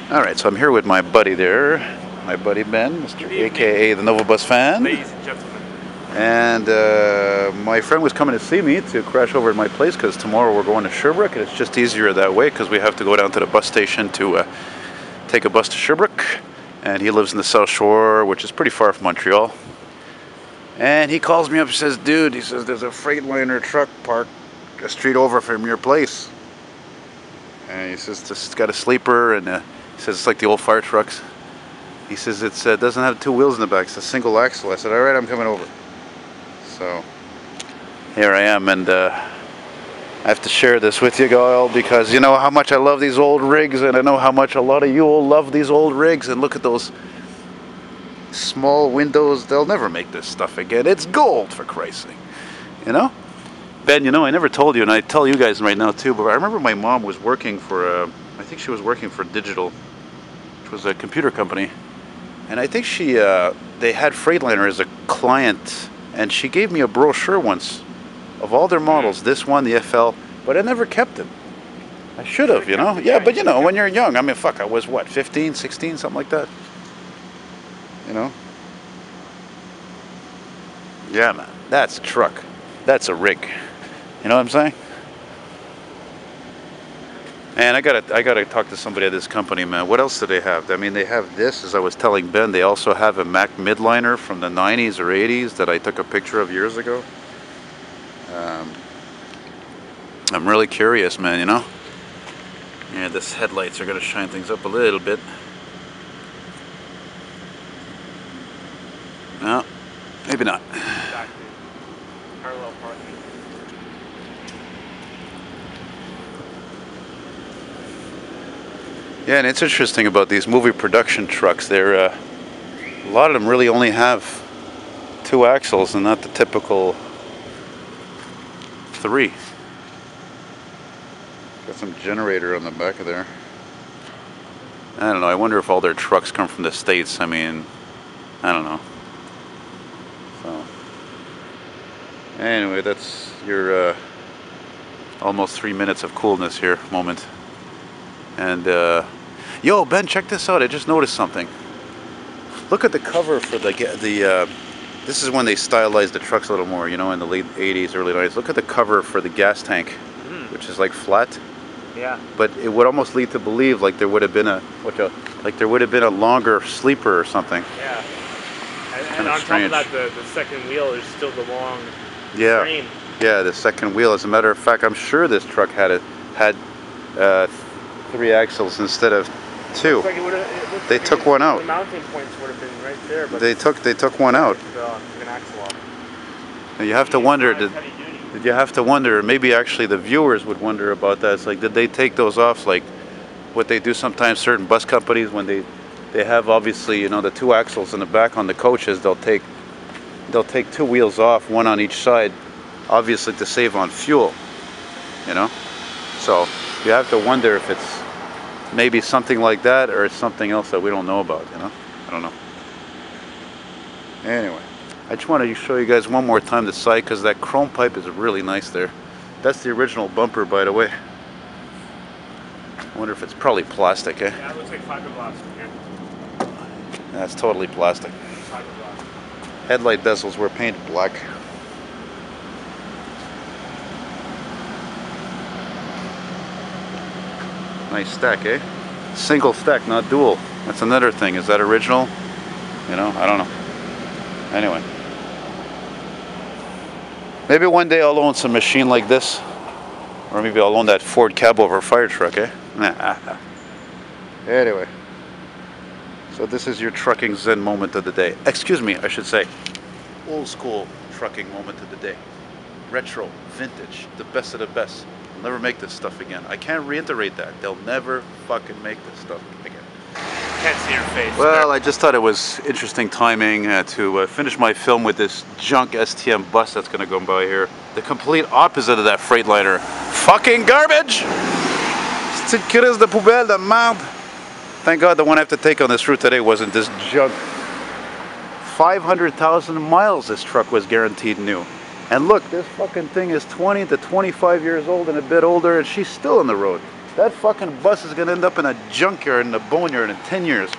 Alright, so I'm here with my buddy there, my buddy Ben, Mr. AKA the Nova Bus fan. Ladies and gentlemen. And my friend was coming to see me to crash over at my place because tomorrow we're going to Sherbrooke, and it's just easier that way because we have to go down to the bus station to take a bus to Sherbrooke. And he lives in the South Shore, which is pretty far from Montreal. And he calls me up and says, dude, he says, there's a Freightliner truck parked a street over from your place. And he says, it's got a sleeper, and he says, it's like the old fire trucks. He says, it doesn't have two wheels in the back, it's a single axle. I said, all right, I'm coming over. So here I am, and I have to share this with you all because you know how much I love these old rigs, and I know how much a lot of you will love these old rigs. And look at those small windows. They'll never make this stuff again. It's gold, for Christ's sake. You know? Ben, you know, I never told you, and I tell you guys right now too, but I remember my mom was working for, I think she was working for Digital, which was a computer company. And I think they had Freightliner as a client, and she gave me a brochure once of all their models, this one, the FL, but I never kept them. I should have, you know? Yeah, but you know, when you're young, I mean, fuck, I was what, 15, 16, something like that? You know? Yeah, man, that's a truck. That's a rig. You know what I'm saying? And I gotta talk to somebody at this company, man. What else do they have? I mean, they have this, as I was telling Ben, they also have a Mack midliner from the 90s or 80s that I took a picture of years ago. I'm really curious, man, you know? Yeah, this headlights are gonna shine things up a little bit. No, maybe not. Exactly. Parallel parking. Yeah, and it's interesting about these movie production trucks. They're a lot of them really only have two axles and not the typical three. Got some generator on the back of there. I don't know. I wonder if all their trucks come from the States. I mean, I don't know. So, anyway, that's your almost 3 minutes of coolness here moment. And yo, Ben, check this out. I just noticed something. Look at the cover for this is when they stylized the trucks a little more, you know, in the late 80s, early 90s. Look at the cover for the gas tank, which is like flat. Yeah. But it would almost lead to believe like there would have been a longer sleeper or something. Yeah. And on top of that, the second wheel is still the long frame. Yeah, the second wheel. As a matter of fact, I'm sure this truck had three axles instead of two. They took one out. The mounting points would have been right there, but they took one out. Took an axle off. Now you have to wonder, did you have to wonder, maybe actually the viewers would wonder about that. It's like, did they take those off like what they do sometimes, certain bus companies, when they have, obviously, you know, the two axles in the back on the coaches, they'll take two wheels off, one on each side, obviously to save on fuel, you know? So you have to wonder if it's maybe something like that or it's something else that we don't know about, you know? I don't know. Anyway, I just wanted to show you guys one more time the side because that chrome pipe is really nice there. That's the original bumper, by the way. I wonder if it's probably plastic, eh? Yeah, it looks like fiberglass from here. That's totally plastic. Fiberglass. Headlight bezels were painted black. Nice stack, eh? Single stack, not dual. That's another thing. Is that original? You know, I don't know. Anyway. Maybe one day I'll own some machine like this. Or maybe I'll own that Ford Cabover fire truck, eh? Anyway. So this is your trucking zen moment of the day. Excuse me, I should say. Old school trucking moment of the day. Retro, vintage, the best of the best. They'll never make this stuff again. I can't reiterate that. They'll never fucking make this stuff again. Can't see your face. Well, I just thought it was interesting timing to finish my film with this junk STM bus that's going to go by here. The complete opposite of that Freightliner. Fucking garbage! C'est crise de poubelle de merde. Thank God the one I have to take on this route today wasn't this junk. 500,000 miles this truck was guaranteed new. And look, this fucking thing is 20 to 25 years old and a bit older, and she's still on the road. That fucking bus is gonna end up in a junkyard, in a boneyard in 10 years.